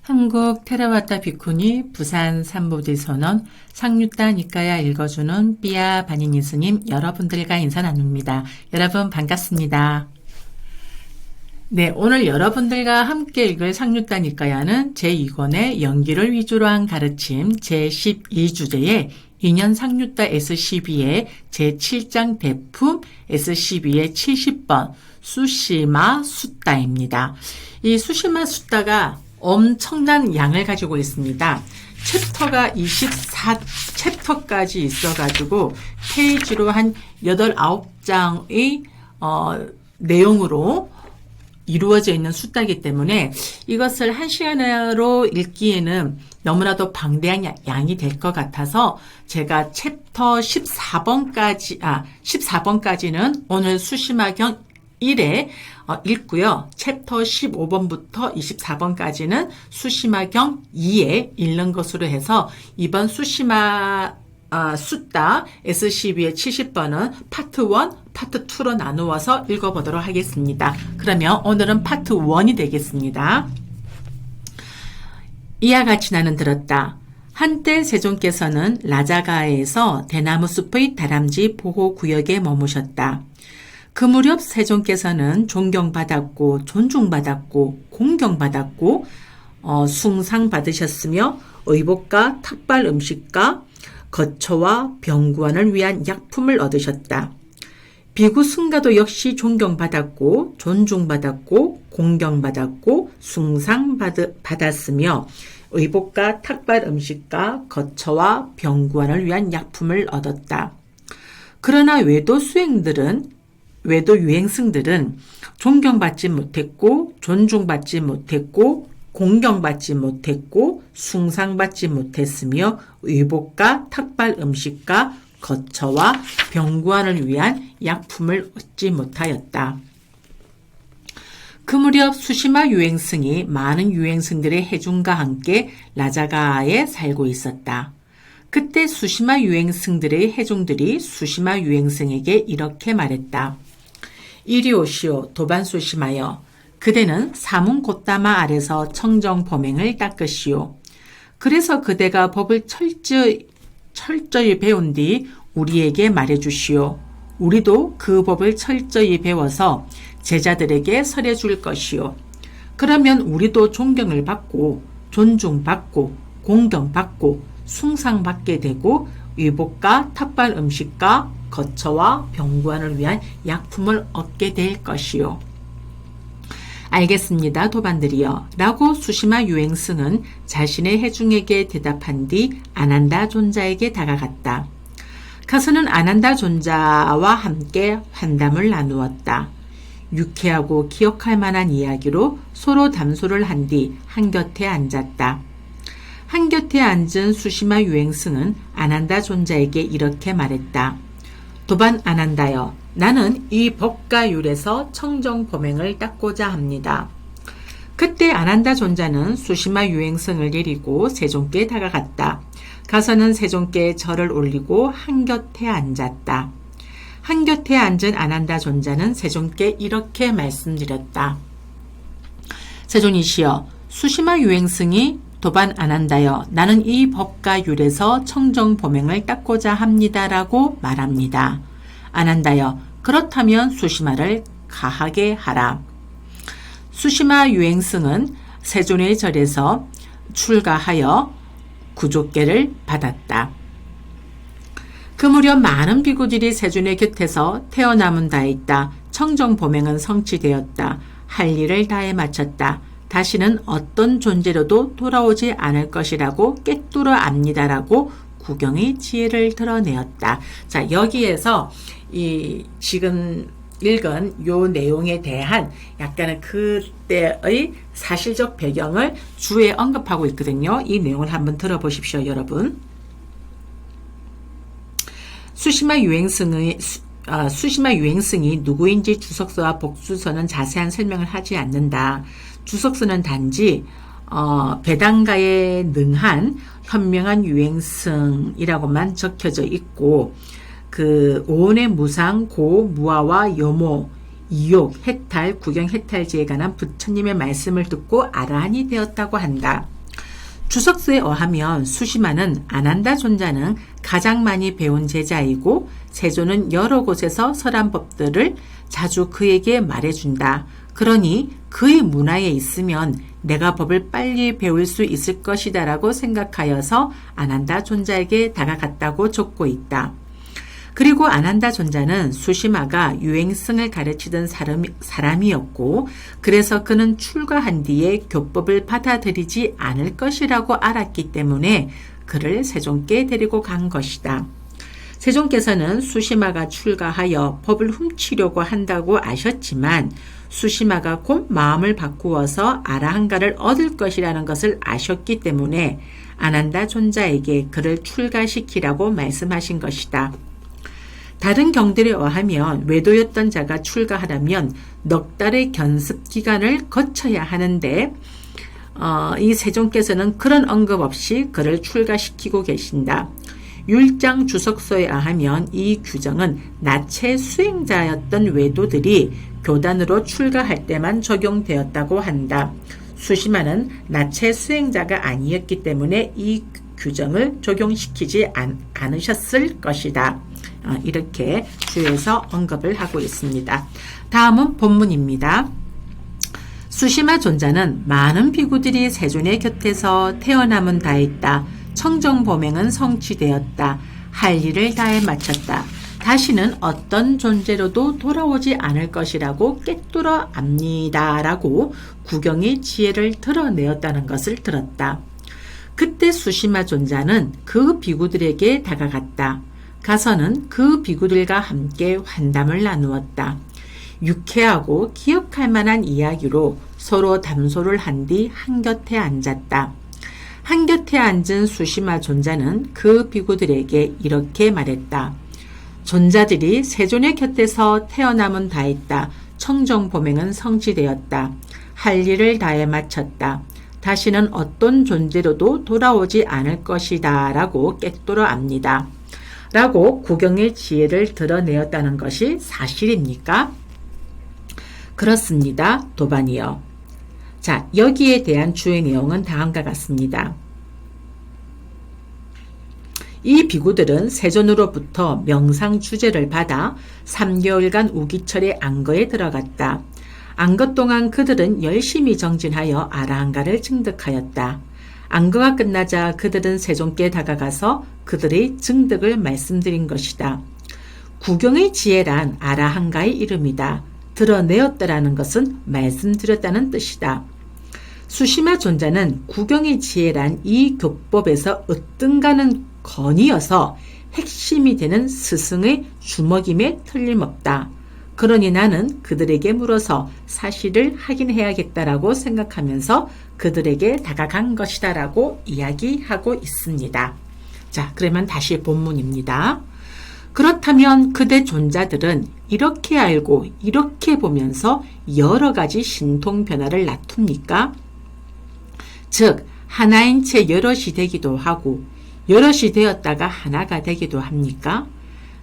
한국 테라와타 비쿠니 부산 삼보디선언 상류타 니까야 읽어주는 삐아 바니니 스님 여러분들과 인사 나눕니다. 여러분 반갑습니다. 네, 오늘 여러분들과 함께 읽을 상류타 니까야는 제2권의 연기를 위주로 한 가르침 제12주제의 2년 상류타 S12의 제7장 대품 S12의 70번 수시마 숫다입니다. 이 수시마 숫다가 엄청난 양을 가지고 있습니다. 챕터가 24챕터까지 있어가지고 페이지로 한 8, 9장의 내용으로 이루어져 있는 숫자이기 때문에 이것을 한 시간으로 읽기에는 너무나도 방대한 양이 될 것 같아서 제가 챕터 14번까지는 오늘 수시마경 1에 읽고요. 챕터 15번부터 24번까지는 수시마경 2에 읽는 것으로 해서 이번 수시마 숫다 S12의 70번은 파트 1, 파트 2로 나누어서 읽어보도록 하겠습니다. 그러면 오늘은 파트 1이 되겠습니다. 이와 같이 나는 들었다. 한때 세종께서는 라자가에서 대나무 숲의 다람쥐 보호구역에 머무셨다. 그 무렵 세종께서는 존경받았고 존중받았고 공경받았고 숭상받으셨으며 의복과 탁발 음식과 거처와 병구안을 위한 약품을 얻으셨다. 비구 승가도 역시 존경받았고 존중받았고 공경받았고 숭상받았으며 의복과 탁발 음식과 거처와 병구안을 위한 약품을 얻었다. 그러나 외도 유행승들은 존경받지 못했고 존중받지 못했고 공경받지 못했고 숭상받지 못했으며 의복과 탁발 음식과 거처와 병구안을 위한 약품을 얻지 못하였다. 그 무렵 수시마 유행승이 많은 유행승들의 해중과 함께 라자가에 살고 있었다. 그때 수시마 유행승들의 해중들이 수시마 유행승에게 이렇게 말했다. 이리 오시오 도반 수시마여. 그대는 사문 곧다마 아래서 청정 범행을 닦으시오. 그래서 그대가 법을 철저히 배운 뒤 우리에게 말해주시오. 우리도 그 법을 철저히 배워서 제자들에게 설해줄 것이오. 그러면 우리도 존경을 받고 존중받고 공경받고 숭상받게 되고 의복과 탁발 음식과 거처와 병구안을 위한 약품을 얻게 될 것이요. 알겠습니다, 도반들이여. 라고 수시마 유행승은 자신의 해중에게 대답한 뒤 아난다 존자에게 다가갔다. 가서는 아난다 존자와 함께 환담을 나누었다. 유쾌하고 기억할 만한 이야기로 서로 담소를 한 뒤 한곁에 앉았다. 한곁에 앉은 수시마 유행승은 아난다 존자에게 이렇게 말했다. 도반 아난다여, 나는 이 법과 율에서 청정 범행을 닦고자 합니다. 그때 아난다 존자는 수시마 유행승을 데리고 세종께 다가갔다. 가서는 세종께 절을 올리고 한곁에 앉았다. 한곁에 앉은 아난다 존자는 세종께 이렇게 말씀드렸다. 세종이시여, 수시마 유행승이 도반 아난다여, 나는 이 법과 율에서 청정 범행을 닦고자 합니다라고 말합니다. 아난다여, 그렇다면 수시마를 가하게 하라. 수시마 유행승은 세존의 절에서 출가하여 구족계를 받았다. 그 무렵 많은 비구들이 세존의 곁에서 태어남은 다했다. 청정 범행은 성취되었다. 할 일을 다해 마쳤다. 다시는 어떤 존재로도 돌아오지 않을 것이라고 꿰뚫어 압니다라고 구경의 지혜를 드러내었다. 자, 여기에서 이 지금 읽은 요 내용에 대한 약간의 그때의 사실적 배경을 주에 언급하고 있거든요. 이 내용을 한번 들어보십시오, 여러분. 수시마 유행승이 누구인지 주석서와 복수서는 자세한 설명을 하지 않는다. 주석서는 단지 배당가에 능한 현명한 유행승이라고만 적혀져 있고 그 오온의 무상, 고, 무아와 여모 이욕, 해탈, 구경 해탈지에 관한 부처님의 말씀을 듣고 아라한이 되었다고 한다. 주석서에 의하면 수시마는 아난다 존자는 가장 많이 배운 제자이고 세존은 여러 곳에서 설한 법들을 자주 그에게 말해준다. 그러니 그의 문화에 있으면 내가 법을 빨리 배울 수 있을 것이다 라고 생각하여서 아난다 존자에게 다가갔다고 적고 있다. 그리고 아난다 존자는 수시마가 유행성을 가르치던 사람이었고 그래서 그는 출가한 뒤에 교법을 받아들이지 않을 것이라고 알았기 때문에 그를 세존께 데리고 간 것이다. 세존께서는 수시마가 출가하여 법을 훔치려고 한다고 아셨지만 수시마가 곧 마음을 바꾸어서 아라한가를 얻을 것이라는 것을 아셨기 때문에 아난다 존자에게 그를 출가시키라고 말씀하신 것이다. 다른 경들에 의하면 외도였던 자가 출가하려면 넉 달의 견습 기간을 거쳐야 하는데 이 세존께서는 그런 언급 없이 그를 출가시키고 계신다. 율장 주석서에 의하면 이 규정은 나체 수행자였던 외도들이 교단으로 출가할 때만 적용되었다고 한다. 수시마는 나체 수행자가 아니었기 때문에 이 규정을 적용시키지 않으셨을 것이다. 이렇게 주에서 언급을 하고 있습니다. 다음은 본문입니다. 수시마 존자는 많은 비구들이 세존의 곁에서 태어남은 다했다. 청정보맹은 성취되었다. 할 일을 다해 마쳤다. 다시는 어떤 존재로도 돌아오지 않을 것이라고 꿰뚫어 압니다. 라고 구경의 지혜를 드러내었다는 것을 들었다. 그때 수시마 존자는 그 비구들에게 다가갔다. 가서는 그 비구들과 함께 환담을 나누었다. 유쾌하고 기억할 만한 이야기로 서로 담소를 한 뒤 한곁에 앉았다. 한곁에 앉은 수시마 존자는 그 비구들에게 이렇게 말했다. 존자들이 세존의 곁에서 태어남은 다했다. 청정보맹은 성취되었다. 할 일을 다해 마쳤다. 다시는 어떤 존재로도 돌아오지 않을 것이다. 라고 꿰뚫어 압니다. 라고 구경의 지혜를 드러내었다는 것이 사실입니까? 그렇습니다. 도반이요. 자, 여기에 대한 주의 내용은 다음과 같습니다. 이 비구들은 세존으로부터 명상 주제를 받아 3개월간 우기철의 안거에 들어갔다. 안거 동안 그들은 열심히 정진하여 아라한가를 증득하였다. 안거가 끝나자 그들은 세존께 다가가서 그들의 증득을 말씀드린 것이다. 구경의 지혜란 아라한가의 이름이다. 드러내었다라는 것은 말씀드렸다는 뜻이다. 수시마 존자는 구경의 지혜란 이 교법에서 으뜸가는 건이어서 핵심이 되는 스승의 주먹임에 틀림없다. 그러니 나는 그들에게 물어서 사실을 확인해야겠다라고 생각하면서 그들에게 다가간 것이다 라고 이야기하고 있습니다. 자, 그러면 다시 본문입니다. 그렇다면 그대 존자들은 이렇게 알고 이렇게 보면서 여러 가지 신통 변화를 나툽니까? 즉, 하나인 채 여럿이 되기도 하고 여럿이 되었다가 하나가 되기도 합니까?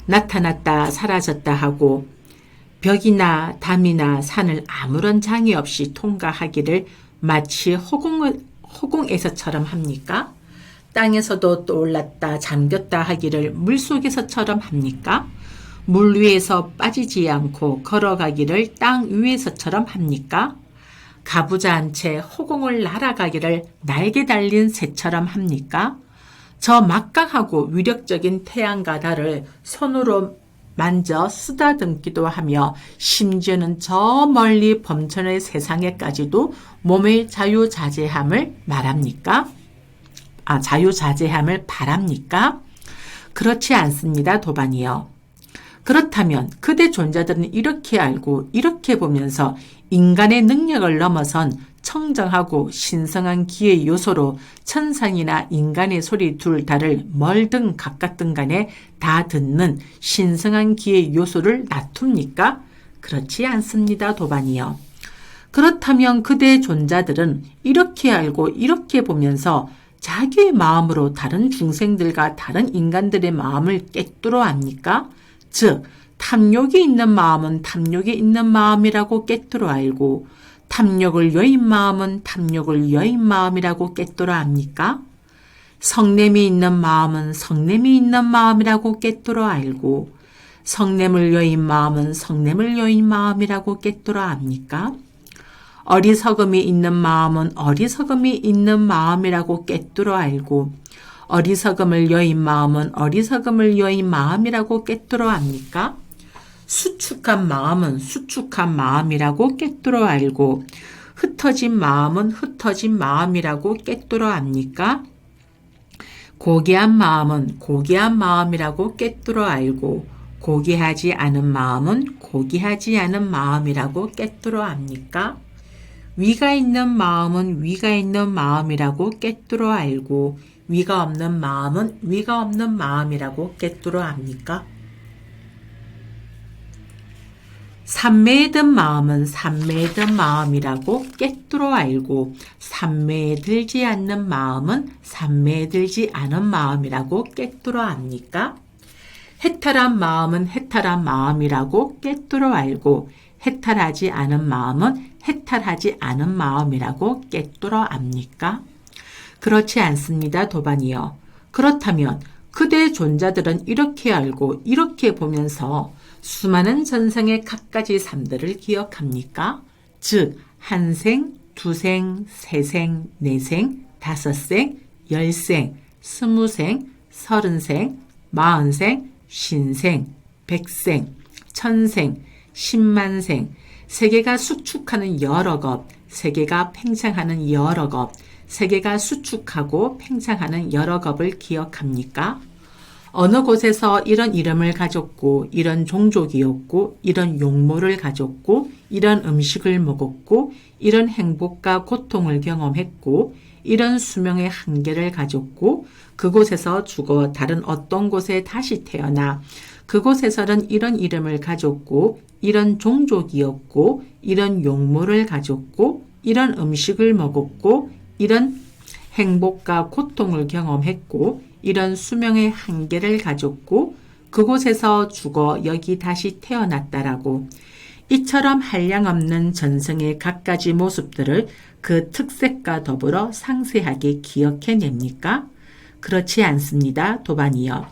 나타났다 사라졌다 하고 벽이나 담이나 산을 아무런 장애 없이 통과하기를 마치 허공에서처럼 합니까? 땅에서도 떠올랐다 잠겼다 하기를 물속에서처럼 합니까? 물 위에서 빠지지 않고 걸어가기를 땅 위에서처럼 합니까? 가부좌한 채 허공을 날아가기를 날개 달린 새처럼 합니까? 저 막강하고 위력적인 태양과 달을 손으로 만져 쓰다듬기도 하며 심지어는 저 멀리 범천의 세상에까지도 몸의 자유자재함을 말합니까? 자유자재함을 바랍니까? 그렇지 않습니다. 도반이요. 그렇다면 그대 존자들은 이렇게 알고 이렇게 보면서 인간의 능력을 넘어선 청정하고 신성한 기의 요소로 천상이나 인간의 소리 둘 다를 멀든 가깝든 간에 다 듣는 신성한 기의 요소를 놔둡니까? 그렇지 않습니다. 도반이요. 그렇다면 그대 존자들은 이렇게 알고 이렇게 보면서 자기의 마음으로 다른 중생들과 다른 인간들의 마음을 꿰뚫어 압니까? 즉 탐욕이 있는 마음은 탐욕이 있는 마음이라고 깨뜨려 알고 탐욕을 여인 마음은 탐욕을 여인 마음이라고 깨뜨려 압니까? 성냄이 있는 마음은 성냄이 있는 마음이라고 깨뜨려 알고 성냄을 여인 마음은 성냄을 여인 마음이라고 깨뜨려 압니까? 어리석음이 있는 마음은 어리석음이 있는 마음이라고 깨뜨려 알고 어리석음을 여인 마음은 어리석음을 여인 마음이라고 깨뜨려 압니까? 수축한 마음은 수축한 마음이라고 깨뜨려 알고 흩어진 마음은 흩어진 마음이라고 깨뜨려 압니까? 고귀한 마음은 고귀한 마음이라고 깨뜨려 알고 고귀하지 않은 마음은 고귀하지 않은 마음이라고 깨뜨려 압니까? 위가 있는 마음은 위가 있는 마음이라고 깨뜨려 알고 위가 없는 마음은 위가 없는 마음이라고 깨뜨려 압니까? 삼매에 든 마음은 삼매에 든 마음이라고 깨뜨려 알고 삼매에 들지 않는 마음은 삼매에 들지 않은 마음이라고 깨뜨려 압니까? 해탈한 마음은 해탈한 마음이라고 깨뜨려 알고 해탈하지 않은 마음은 해탈하지 않은 마음이라고 깨뜨려 압니까? 그렇지 않습니다. 도반이요. 그렇다면 그대 존자들은 이렇게 알고 이렇게 보면서 수많은 전생의 갖가지 삶들을 기억합니까? 즉, 한 생, 두 생, 세 생, 네 생, 다섯 생, 열 생, 스무 생, 서른 생, 마흔 생, 쉰 생, 백생, 천생, 십만 생, 세계가 수축하는 여러 것, 세계가 팽창하는 여러 것, 세계가 수축하고 팽창하는 여러 것을 기억합니까? 어느 곳에서 이런 이름을 가졌고 이런 종족이었고 이런 용모를 가졌고 이런 음식을 먹었고 이런 행복과 고통을 경험했고 이런 수명의 한계를 가졌고 그곳에서 죽어 다른 어떤 곳에 다시 태어나 그곳에서는 이런 이름을 가졌고 이런 종족이었고 이런 용모를 가졌고 이런 음식을 먹었고 이런 행복과 고통을 경험했고 이런 수명의 한계를 가졌고 그곳에서 죽어 여기 다시 태어났다라고 이처럼 한량없는 전생의 갖가지 모습들을 그 특색과 더불어 상세하게 기억해냅니까? 그렇지 않습니다. 도반이요.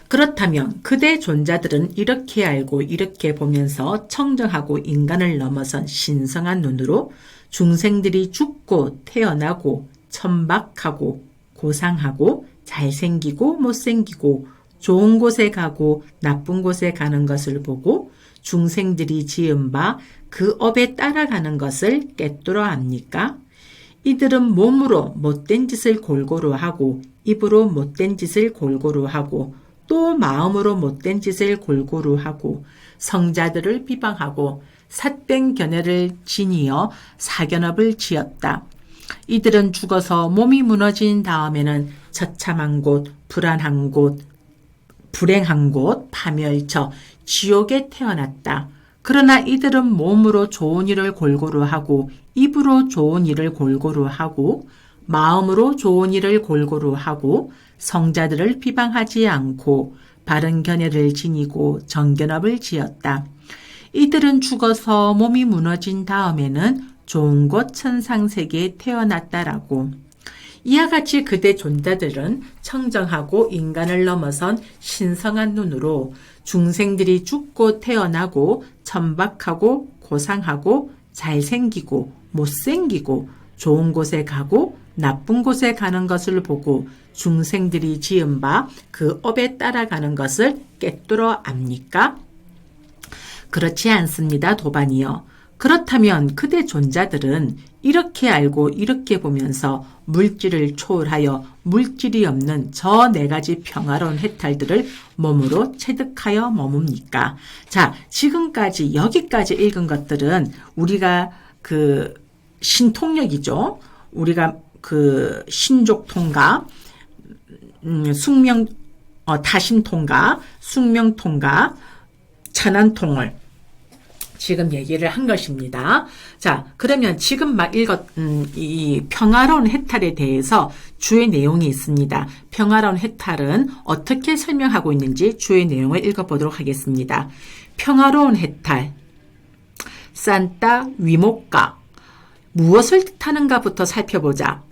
그렇다면 그대 존자들은 이렇게 알고 이렇게 보면서 청정하고 인간을 넘어선 신성한 눈으로 중생들이 죽고 태어나고 천박하고 고상하고 잘생기고 못생기고 좋은 곳에 가고 나쁜 곳에 가는 것을 보고 중생들이 지은 바 그 업에 따라가는 것을 깨뜨려 압니까? 이들은 몸으로 못된 짓을 골고루 하고 입으로 못된 짓을 골고루 하고 또 마음으로 못된 짓을 골고루 하고 성자들을 비방하고 삿된 견해를 지니어 사견업을 지었다. 이들은 죽어서 몸이 무너진 다음에는 처참한 곳, 불안한 곳, 불행한 곳, 파멸처, 지옥에 태어났다. 그러나 이들은 몸으로 좋은 일을 골고루 하고 입으로 좋은 일을 골고루 하고 마음으로 좋은 일을 골고루 하고 성자들을 비방하지 않고 바른 견해를 지니고 정견업을 지었다. 이들은 죽어서 몸이 무너진 다음에는 좋은 곳 천상세계에 태어났다라고. 이와 같이 그대 존자들은 청정하고 인간을 넘어선 신성한 눈으로 중생들이 죽고 태어나고 천박하고 고상하고 잘생기고 못생기고 좋은 곳에 가고 나쁜 곳에 가는 것을 보고 중생들이 지은 바 그 업에 따라가는 것을 깨뜨려 압니까? 그렇지 않습니다. 도반이요. 그렇다면 그대 존자들은 이렇게 알고 이렇게 보면서 물질을 초월하여 물질이 없는 저 네 가지 평화로운 해탈들을 몸으로 체득하여 머뭅니까? 자, 지금까지 여기까지 읽은 것들은 우리가 그 신통력이죠. 우리가 그 신족통가, 타신통가, 숙명통가, 천안통을 지금 얘기를 한 것입니다. 자, 그러면 지금 막 이 평화로운 해탈에 대해서 주의 내용이 있습니다. 평화로운 해탈은 어떻게 설명하고 있는지 주의 내용을 읽어보도록 하겠습니다. 평화로운 해탈, 산타 위모카, 무엇을 뜻하는가부터 살펴보자.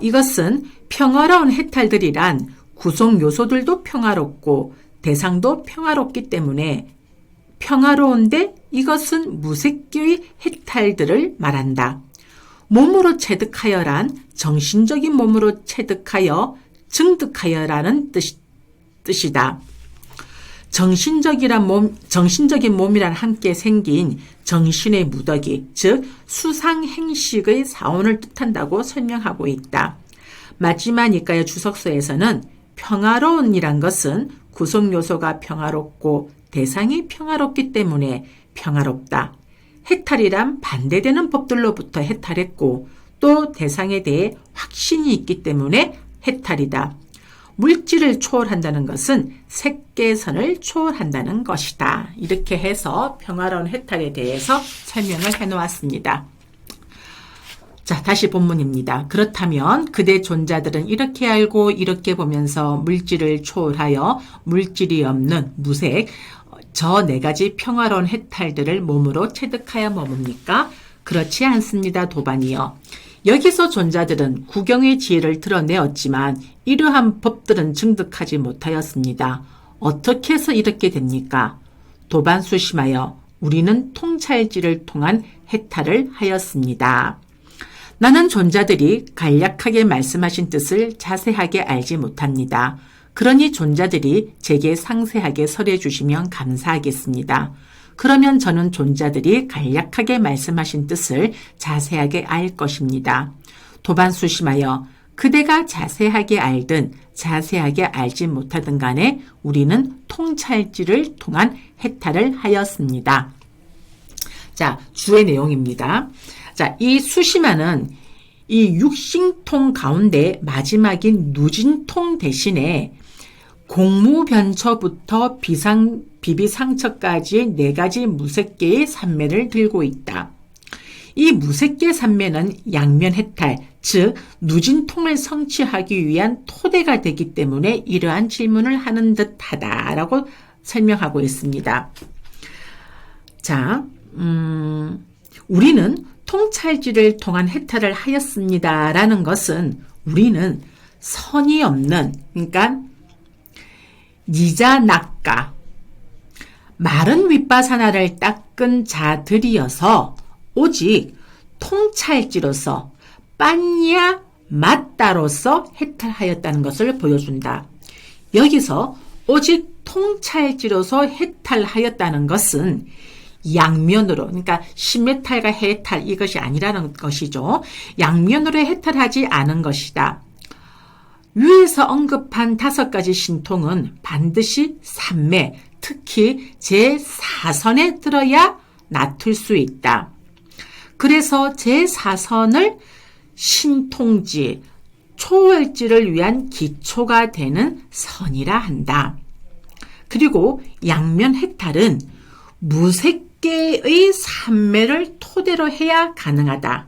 이것은 평화로운 해탈들이란 구성 요소들도 평화롭고 대상도 평화롭기 때문에 평화로운데 이것은 무색교의 해탈들을 말한다. 몸으로 체득하여란 정신적인 몸으로 체득하여 증득하여라는 뜻이다. 정신적인 몸이란 함께 생긴 정신의 무더기, 즉 수상행식의 사원을 뜻한다고 설명하고 있다. 마지막 니까의 주석서에서는 평화로운이란 것은 구성요소가 평화롭고 대상이 평화롭기 때문에 평화롭다. 해탈이란 반대되는 법들로부터 해탈했고 또 대상에 대해 확신이 있기 때문에 해탈이다. 물질을 초월한다는 것은 색계선을 초월한다는 것이다. 이렇게 해서 평화로운 해탈에 대해서 설명을 해놓았습니다. 자, 다시 본문입니다. 그렇다면 그대 존자들은 이렇게 알고 이렇게 보면서 물질을 초월하여 물질이 없는 무색, 저 네 가지 평화로운 해탈들을 몸으로 체득하여 머뭅니까? 그렇지 않습니다. 도반이요. 여기서 존자들은 구경의 지혜를 드러내었지만 이러한 법들은 증득하지 못하였습니다. 어떻게 해서 이렇게 됩니까? 도반 수심하여 우리는 통찰지를 통한 해탈을 하였습니다. 나는 존자들이 간략하게 말씀하신 뜻을 자세하게 알지 못합니다. 그러니 존자들이 제게 상세하게 설해 주시면 감사하겠습니다. 그러면 저는 존자들이 간략하게 말씀하신 뜻을 자세하게 알 것입니다. 도반 수심하여 그대가 자세하게 알든 자세하게 알지 못하든 간에 우리는 통찰지를 통한 해탈을 하였습니다. 자, 주의 내용입니다. 자, 이 수심화는 이 육신통 가운데 마지막인 누진통 대신에 공무변처부터 비비상처까지의 네 가지 무색계의 산매를 들고 있다. 이 무색계 산매는 양면해탈, 즉 누진통을 성취하기 위한 토대가 되기 때문에 이러한 질문을 하는 듯하다라고 설명하고 있습니다. 자, 우리는 통찰지를 통한 해탈을 하였습니다라는 것은 우리는 선이 없는, 그러니까 니자낙가, 마른 윗바사나를 닦은 자들이어서 오직 통찰지로서 빤야 맞다로서 해탈하였다는 것을 보여준다. 여기서 오직 통찰지로서 해탈하였다는 것은 양면으로, 그러니까 심해탈과 해탈 이것이 아니라는 것이죠. 양면으로 해탈하지 않은 것이다. 위에서 언급한 5가지 신통은 반드시 삼매, 특히 제4선에 들어야 놔둘 수 있다. 그래서 제4선을 신통지, 초월지를 위한 기초가 되는 선이라 한다. 그리고 양면 해탈은 무색계의 삼매를 토대로 해야 가능하다.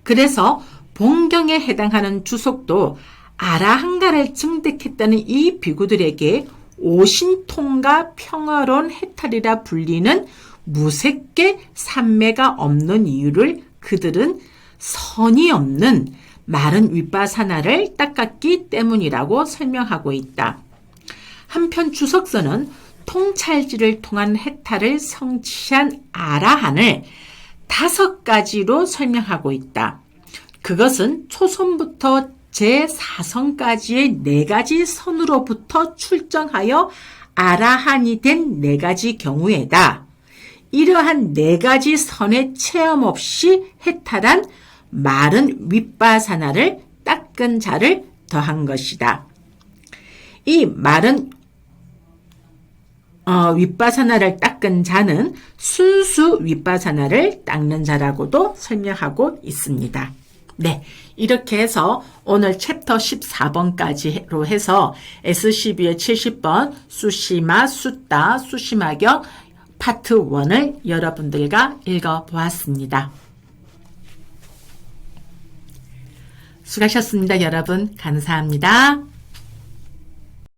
그래서 본경에 해당하는 주석도 아라한가를 증득했다는 이 비구들에게 오신통과 평화로운 해탈이라 불리는 무색계 삼매가 없는 이유를 그들은 선이 없는 마른 윗바사나를 닦았기 때문이라고 설명하고 있다. 한편 주석서는 통찰지를 통한 해탈을 성취한 아라한을 5가지로 설명하고 있다. 그것은 초선부터 제4선까지의 4가지 선으로부터 출정하여 아라한이 된 4가지 경우에다. 이러한 4가지 선의 체험 없이 해탈한 마른 윗바사나를 닦은 자를 더한 것이다. 이 마른 윗바사나를 닦은 자는 순수 윗바사나를 닦는 자라고도 설명하고 있습니다. 네, 이렇게 해서 오늘 챕터 14번까지로 해서 S12의 70번 수시마, 숫다, 수시마경 파트 1을 여러분들과 읽어보았습니다. 수고하셨습니다, 여러분. 감사합니다.